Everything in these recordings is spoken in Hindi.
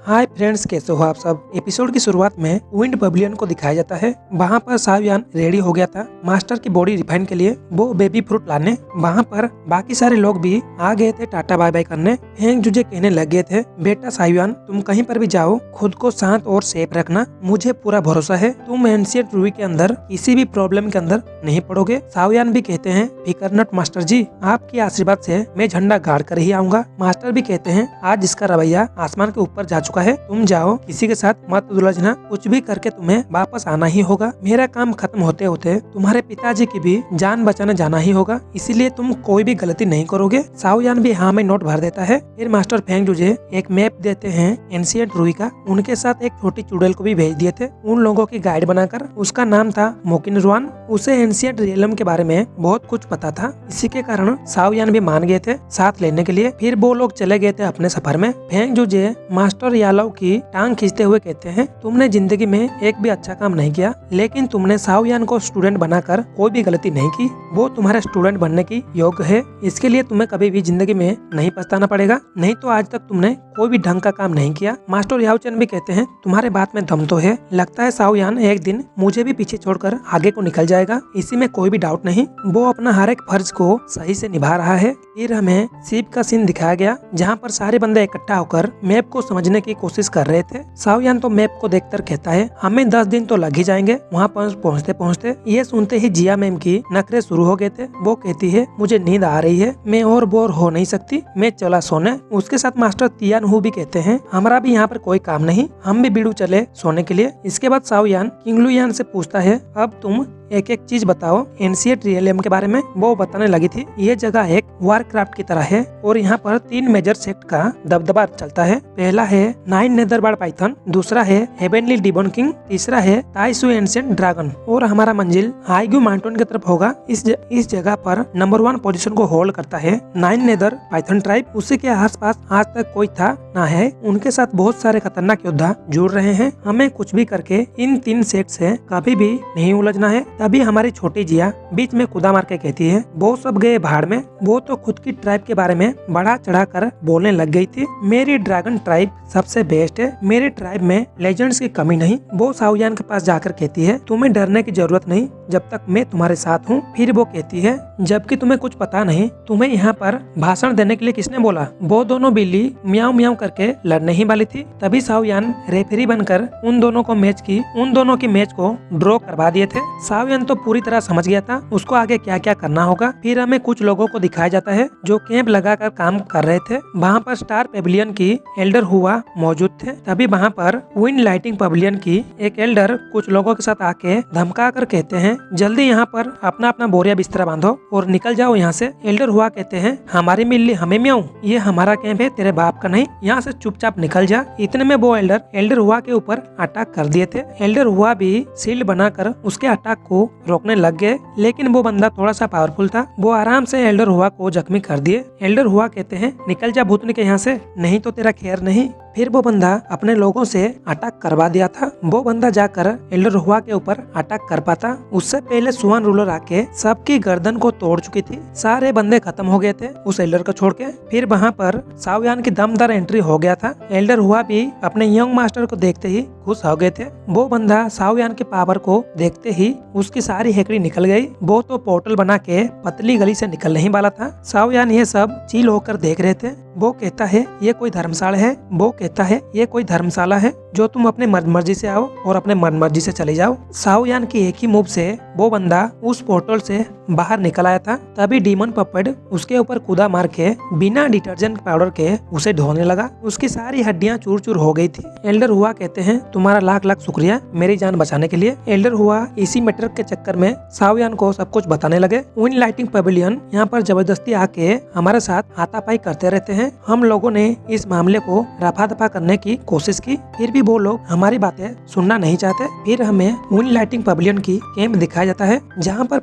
हाय फ्रेंड्स, कैसे हो आप सब। एपिसोड की शुरुआत में विंड पवेलियन को दिखाया जाता है। वहाँ पर सावयान रेडी हो गया था मास्टर की बॉडी रिफाइन के लिए, वो बेबी फ्रूट लाने। वहाँ पर बाकी सारे लोग भी आ गए थे टाटा बाय बाय करने। हैंग जुजे कहने लग गए थे, बेटा सावयान तुम कहीं पर भी जाओ खुद को शांत और सेफ रखना, मुझे पूरा भरोसा है तुम एंशिएंट रूबी के अंदर किसी भी प्रॉब्लम के अंदर नहीं पड़ोगे। सावयान भी कहते हैं, फिकर नट मास्टर जी, आपके आशीर्वाद से मैं झंडा गाड़ कर ही आऊंगा। मास्टर भी कहते हैं, आज इसका रवैया आसमान के ऊपर जा चुका है, तुम जाओ, किसी के साथ मत उलझना, कुछ भी करके तुम्हें वापस आना ही होगा। मेरा काम खत्म होते होते तुम्हारे पिताजी की भी जान बचाने जाना ही होगा, इसीलिए तुम कोई भी गलती नहीं करोगे। सावयान भी हाँ में नोट भर देता है। फिर मास्टर फेंग जुजे एक मैप देते हैं एंशिएंट रूबी का, उनके साथ एक छोटी चुड़ैल को भी भेज दिए थे उन लोगों की गाइड बनाकर। उसका नाम था मोकिन रुआन। उसे एंशिएंट रियलम के बारे में बहुत कुछ पता था, इसी के कारण सावयान भी मान गए थे साथ लेने के लिए। फिर वो लोग चले गए थे अपने सफर में। फेंग जुजे मास्टर यालव की टांग खींचते हुए कहते हैं, तुमने जिंदगी में एक भी अच्छा काम नहीं किया, लेकिन तुमने सावयान को स्टूडेंट बनाकर कोई भी गलती नहीं की। वो तुम्हारे स्टूडेंट बनने की योग्य है, इसके लिए तुम्हें कभी भी जिंदगी में नहीं पछताना पड़ेगा, नहीं तो आज तक तुमने कोई भी ढंग का काम नहीं किया। मास्टर याओचन भी कहते हैं, तुम्हारे बात में दम तो है, लगता है सावयान एक दिन मुझे भी पीछे छोड़कर आगे को निकल जाएगा, इसी में कोई भी डाउट नहीं। वो अपना हर एक फर्ज को सही से निभा रहा है। फिर हमें शिप का सीन दिखाया गया, जहाँ पर सारे बंदे इकट्ठा होकर मैप को समझने की कोशिश कर रहे थे। सावयान तो मैप को देखकर कहता है, हमें 10 दिन तो लग ही जाएंगे वहाँ पर पहुँचते पहुँचते। ये सुनते ही जिया मैम की नखरे शुरू हो गए थे। वो कहती है, मुझे नींद आ रही है, मैं और बोर हो नहीं सकती, मैं चला सोने। उसके साथ मास्टर तियान हु भी कहते हैं, हमारा भी यहाँ पर कोई काम नहीं, हम भी बिड़ू चले सोने के लिए। इसके बाद सावयान किंगलुयान से पूछता है, अब तुम एक एक चीज बताओ एंशिएंट रियलम के बारे में। वो बताने लगी थी, ये जगह एक वारक्राफ्ट की तरह है और यहाँ पर 3 मेजर सेक्ट का दबदबा चलता है। पहला है 9 नेदरबार्ड पाइथन, दूसरा है हेवेनली डिमॉन किंग, तीसरा है ताइसु एंशिएंट ड्रैगन, और हमारा मंजिल हाइग्यू माउंटेन की तरफ होगा। इस जगह पर नंबर 1 पोजीशन को होल्ड करता है 9 नेदर पाइथन ट्राइब। उसी के आसपास आज तक कोई था ना है, उनके साथ बहुत सारे खतरनाक योद्धा जुड़ रहे हैं। हमें कुछ भी करके इन 3 सेक्ट से कभी भी नहीं उलझना है। तभी हमारी छोटी जिया बीच में कूदा मार के कहती है, वो सब गए भाड़ में। वो तो खुद की ट्राइब के बारे में बढ़ा चढ़ा कर बोलने लग गई थी। मेरी ड्रैगन ट्राइब सबसे बेस्ट है, मेरे ट्राइब में लेजेंड्स की कमी नहीं। वो सावयान के पास जाकर कहती है, तुम्हें डरने की जरूरत नहीं जब तक मैं तुम्हारे साथ हूँ। फिर वो कहती है, जबकि तुम्हें कुछ पता नहीं, तुम्हें यहाँ पर भाषण देने के लिए किसने बोला। वो दोनों बिल्ली म्याऊ म्याऊ करके लड़ने ही वाली थी। तभी सावयान रेफरी बनकर उन दोनों की मैच को ड्रॉ करवा दिए थे। सावयान तो पूरी तरह समझ गया था उसको आगे क्या क्या करना होगा। फिर हमें कुछ लोगों को दिखाया जाता है जो कैंप लगाकर काम कर रहे थे। वहाँ पर स्टार पेविलियन की एल्डर हुआ मौजूद थे। तभी वहाँ पर विंड लाइटिंग पेविलियन की एक एल्डर कुछ लोगों के साथ आके धमका कर कहते हैं, जल्दी यहाँ पर अपना अपना बोरिया बिस्तरा बांधो और निकल जाओ यहाँ से। एल्डर हुआ कहते हैं, हमारी मिल्ली हमें म्याऊं, ये हमारा कैंप है, तेरे बाप का नहीं, यहाँ से चुपचाप निकल जा। इतने में वो एल्डर हुआ के ऊपर अटैक कर दिए थे। एल्डर हुआ भी शील्ड बनाकर उसके अटैक को रोकने लग गए, लेकिन वो बंदा थोड़ा सा पावरफुल था, वो आराम से एल्डर हुआ को जख्मी कर दिए। एल्डर हुआ कहते हैं, निकल जा भूतनी के यहाँ से, नहीं तो तेरा खैर नहीं। फिर वो बंदा अपने लोगों से अटैक करवा दिया था। वो बंदा जाकर एल्डर हुआ के ऊपर अटैक कर पाता, उससे पहले सुआन रूलर आके सबकी गर्दन को तोड़ चुकी थी। सारे बंदे खत्म हो गए थे उस एल्डर को छोड़ के। फिर वहाँ पर सावयान की दमदार एंट्री हो गया था। एल्डर हुआ भी अपने यंग मास्टर को देखते ही खुश हो गए थे। वो बंदा सावयान के पावर को देखते ही उसकी सारी हेकड़ी निकल गई। वो तो पोर्टल बना के पतली गली से निकल नहीं वाला था। सावयान ये सब चिल होकर देख रहे थे। वो कहता है, ये कोई धर्मशाला है, वो कहता है ये कोई धर्मशाला है जो तुम अपने मर्जी से आओ और अपने मर्जी से चले जाओ। सावयान की एक ही मूव से वो बंदा उस पोर्टल से बाहर निकल आया था। तभी डीमन पपेट उसके ऊपर कूदा मार के बिना डिटर्जेंट पाउडर के उसे धोने लगा। उसकी सारी हड्डियां चूर चूर हो गई थी। एल्डर हुआ कहते हैं, तुम्हारा लाख लाख शुक्रिया मेरी जान बचाने के लिए। एल्डर हुआ इसी मैटर के चक्कर में सावयान को सब कुछ बताने लगे। विंड लाइटिंग पेविलियन यहाँ पर जबरदस्ती आके हमारे साथ हाथापाई करते रहते हैं। हम लोगों ने इस मामले को रफा दफा करने की कोशिश की, फिर भी वो लोग हमारी बातें सुनना नहीं चाहते। फिर हमें विंड लाइटिंग पेविलियन की कैंप दिखाया जाता है, जहाँ पर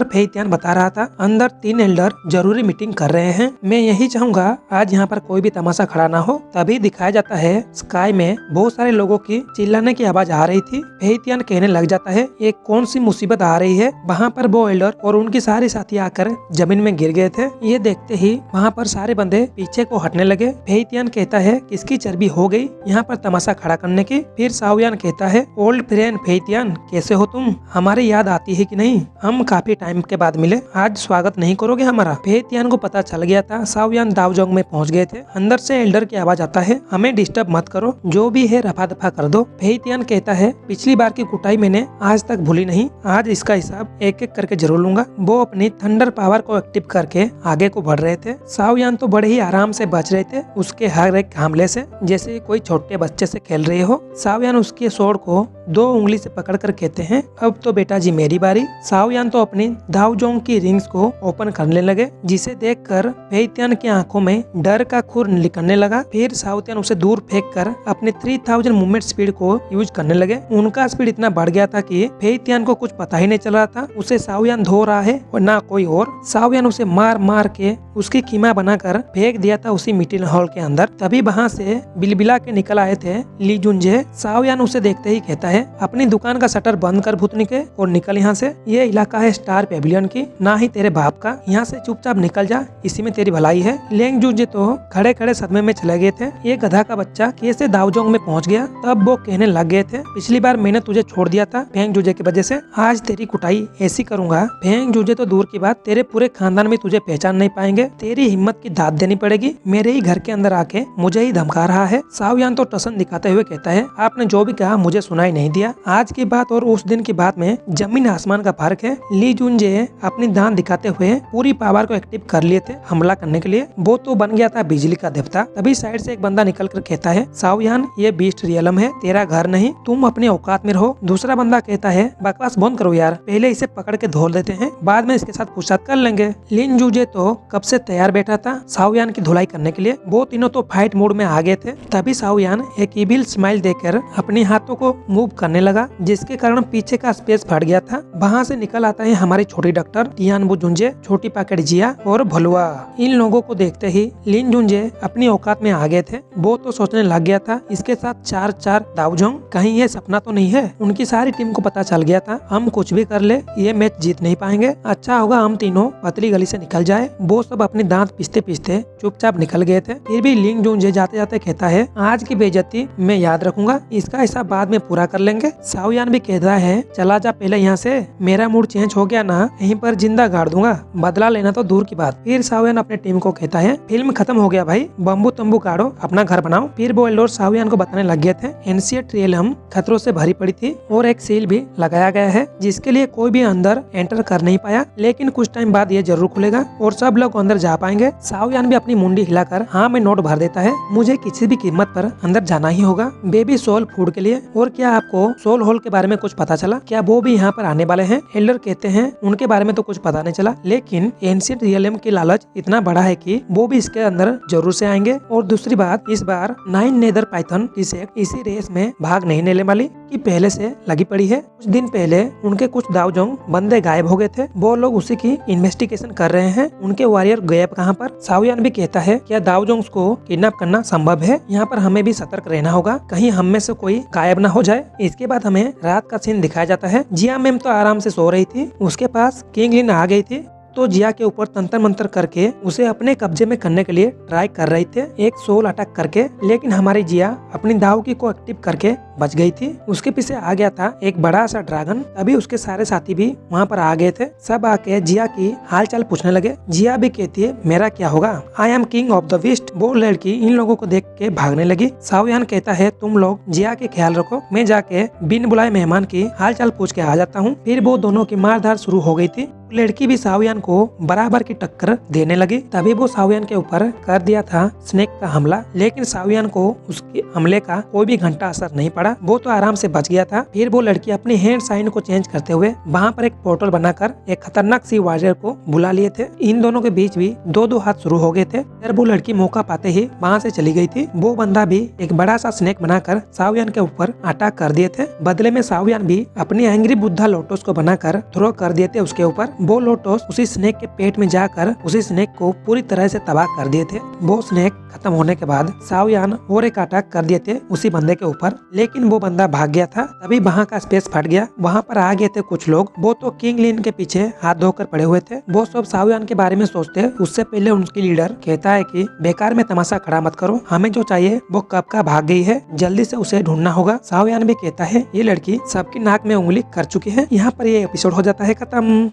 फेइतियान बता रहा था अंदर 3 एल्डर जरूरी मीटिंग कर रहे हैं। मैं यही चाहूंगा आज यहाँ पर कोई भी तमाशा खड़ा ना हो। तभी दिखाया जाता है स्काई में बहुत सारे लोगों की चिल्लाने की आवाज आ रही थी। फेइतियान कहने लग जाता है, ये कौन सी मुसीबत आ रही है। वहाँ पर वो एल्डर और उनकी सारी साथी आकर जमीन में गिर गए थे। ये देखते ही वहाँ पर सारे बंदे पीछे को हटने लगे। फेइतियान कहता है किसकी चर्बी हो गई यहाँ पर तमाशा खड़ा करने की। फिर शाओयान कहता है ओल्ड फ्रेंड फेइतियान, कैसे हो तुम? हमारी याद आती है कि नहीं? हम काफी टाइम के बाद मिले, आज स्वागत नहीं करोगे हमारा? फेइतियान को पता चल गया था शाओयान दावजोंग में पहुंच गए थे। अंदर से एल्डर की आवाज आता है, हमें डिस्टर्ब मत करो, जो भी है रफा दफा कर दो। फेइतियान कहता है पिछली बार की कुटाई मैंने आज तक भूली नहीं, आज इसका हिसाब एक एक करके जरूर लूंगा। वो अपनी थंडर पावर को एक्टिव करके आगे को बढ़ रहे थे। शाओयान तो बड़े ही आराम से बच रहे थे उसके हर एक हमले से, जैसे कोई छोटे बच्चे से खेल रहे हो। शाओयान उसके स्वॉर्ड को 2 उंगली से पकड़कर कहते हैं अब तो बेटा जी मेरी बारी। शाओयान तो अपनी दावजोंग की रिंग्स को ओपन करने लगे, जिसे देखकर फेइतियान की आंखों में डर का खूर निकलने लगा। फिर शाओयान उसे दूर फेंक कर अपने 3000 मूवमेंट स्पीड को यूज करने लगे। उनका स्पीड इतना बढ़ गया था कि फेइतियान को कुछ पता ही नहीं चल रहा था उसे शाओयान धो रहा है और ना कोई और। शाओयान उसे मार मार के उसकी कीमा बनाकर फेंक दिया था उसी मीटिंग हॉल के अंदर। तभी वहाँ से बिलबिला के निकल आए थे ली जुनजे। शाओयान उसे देखते ही कहता है अपनी दुकान का शटर बंद कर भूतनी के और निकल यहाँ से। ये इलाका है स्टार पेविलियन की, ना ही तेरे बाप का। यहाँ से चुपचाप निकल जा, इसी में तेरी भलाई है। लेंग जुजे तो खड़े खड़े सदमे में चले गए थे, ये गधा का बच्चा कैसे दावजोंग में पहुँच गया। तब वो कहने लग गए थे पिछली बार मैंने तुझे छोड़ दिया था फेंग जुजे की वजह से, आज तेरी कुटाई ऐसी करूंगा फेंग जुजे तो दूर की बात तेरे पूरे खानदान में तुझे पहचान नहीं पाएंगे। तेरी हिम्मत की दाद देनी पड़ेगी, मेरे ही घर के अंदर आके मुझे ही धमका रहा है। शाओयान तो टसन दिखाते हुए कहता है आपने जो भी कहा मुझे सुनाई नहीं दिया। आज की बात और उस दिन की बात में जमीन आसमान का फर्क है। ली जुनजे अपनी दांत दिखाते हुए पूरी पावर को एक्टिव कर लिए थे हमला करने के लिए। वो तो बन गया था बिजली का देवता। तभी साइड से एक बंदा निकल कर कहता है शाओयान ये बीस्ट रियलम है, तेरा घर नहीं, तुम अपने औकात में रहो। दूसरा बंदा कहता है बकवास बंद करो यार, पहले इसे पकड़ के धो देते हैं, बाद में इसके साथ पूछताछ कर लेंगे। लिन जुजे तो कब से तैयार बैठा था शाओयान की धुलाई करने के लिए। वो तीनों तो फाइट मोड में आ गए थे। तभी शाओयान एक इविल स्माइल देकर अपने हाथों को मूव करने लगा, जिसके कारण पीछे का स्पेस फट गया था। वहाँ से निकल आता है हमारी छोटी डॉक्टर टियानबू जुंजे, छोटी पैकेट जिया और भलुआ। इन लोगों को देखते ही लिन जुंजे अपनी औकात में आ गए थे। वो तो सोचने लग गया था इसके साथ 4-4 दावजोंग, कहीं ये सपना तो नहीं है। उनकी सारी टीम को पता चल गया था हम कुछ भी कर ले ये मैच जीत नहीं पाएंगे, अच्छा होगा हम तीनों पतली गली से निकल जाए। वो सब अपने दांत पीसते पीसते चुपचाप निकल गए थे। फिर भी लिंग जुंजे जाते जाते कहता है आज की बेइज्जती मैं याद रखूंगा, इसका हिसाब बाद में पूरा कर लेंगे। शाओयान भी कहता है चला जा पहले यहाँ से, मेरा मूड चेंज हो गया ना यहीं पर जिंदा गाड़ दूंगा, बदला लेना तो दूर की बात। फिर शाओयान अपने टीम को कहता है फिल्म खत्म हो गया भाई, बम्बू तंबू गाड़ो अपना घर बनाओ। फिर वो एल्डोर शाओयान को बताने लग गए थे एनशिएंट रियलम खतरों से भरी पड़ी थी और एक सील भी लगाया गया है जिसके लिए कोई भी अंदर एंटर कर नहीं पाया, लेकिन कुछ टाइम बाद ये जरूर खुलेगा और सब लोग अंदर जा पाएंगे। शाओयान भी अपनी मुंडी हिलाकर हाँ में नोट भर देता है, मुझे किसी भी कीमत पर अंदर जाना ही होगा बेबी सोल फूड के लिए। और क्या आपको सोल होल के बारे में कुछ पता चला? क्या वो भी यहाँ पर आने वाले हैं? एल्डर कहते हैं उनके बारे में तो कुछ पता नहीं चला, लेकिन एंशिएंट रियलम की लालच इतना बड़ा है कि वो भी इसके अंदर जरूर से आएंगे। और दूसरी बात, इस बार 9 नेदर पाइथन इसी रेस में भाग नहीं लेने वाली की पहले से लगी पड़ी है। कुछ दिन पहले उनके कुछ दावजोंग बंदे गायब हो गए थे, वो लोग उसी की इन्वेस्टिगेशन कर रहे हैं। उनके वॉरियर गैप कहाँ पर? शाओयान भी कहता है क्या दावजोंग्स को किडनैप करना संभव है? यहाँ पर हमें भी सतर्क रहना होगा, कहीं हम में से कोई गायब ना हो जाए। इसके बाद हमें रात का सीन दिखाया जाता है। जिया मैम तो आराम से सो रही थी, उसके पास किंग लिन आ गई थी तो जिया के ऊपर तंत्र मंत्र करके उसे अपने कब्जे में करने के लिए ट्राई कर रही थे एक सोल अटैक करके, लेकिन हमारी जिया अपनी दाव की को एक्टिव करके बच गई थी। उसके पीछे आ गया था एक बड़ा सा ड्रैगन। तभी उसके सारे साथी भी वहाँ पर आ गए थे। सब आके जिया की हाल चाल पूछने लगे। जिया भी कहती है मेरा क्या होगा, I am king of the west. वो लड़की इन लोगों को देख के भागने लगी। शाओयान कहता है तुम लोग जिया के ख्याल रखो, मैं जाके बिन बुलाए मेहमान की हाल चाल पूछ के आ जाता हूँ। फिर वो दोनों की मारधार शुरू हो गई थी। लड़की भी शाओयान को बराबर की टक्कर देने लगी। तभी वो शाओयान के ऊपर कर दिया था स्नेक का हमला, लेकिन शाओयान को उसके हमले का कोई भी घंटा असर नहीं पड़ा, वो तो आराम से बच गया था। फिर वो लड़की अपनी हैंड साइन को चेंज करते हुए वहाँ पर एक पोर्टल बनाकर एक खतरनाक सी वॉरियर को बुला लिए थे। इन दोनों के बीच भी 2-2 हाथ शुरू हो गए थे। फिर वो लड़की मौका पाते ही वहाँ से चली गई थी। वो बंदा भी एक बड़ा सा स्नेक बनाकर शाओयान के ऊपर अटैक कर दिए थे। बदले में शाओयान भी अपनी एंग्री बुद्धा लोटस को बनाकर थ्रो कर दिए थे उसके ऊपर। वो लोटस उसी स्नेक के पेट में जाकर उसी स्नेक को पूरी तरह से तबाह कर दिए थे। वो स्नेक खत्म होने के बाद शाओयान और एक अटैक कर दिए थे उसी बंदे के ऊपर, लेकिन लेकिन वो बंदा भाग गया था। तभी वहाँ का स्पेस फट गया। वहाँ पर आ गए थे कुछ लोग, वो तो किंग लिन के पीछे हाथ धोकर पड़े हुए थे। वो सब शाओयान के बारे में सोचते उससे पहले उनकी लीडर कहता है कि बेकार में तमाशा खड़ा मत करो, हमें जो चाहिए वो कब का भाग गई है, जल्दी से उसे ढूंढना होगा। शाओयान भी कहता है ये लड़की सबकी नाक में उंगली कर चुकी है। यहाँ पर ये एपिसोड हो जाता है खत्म।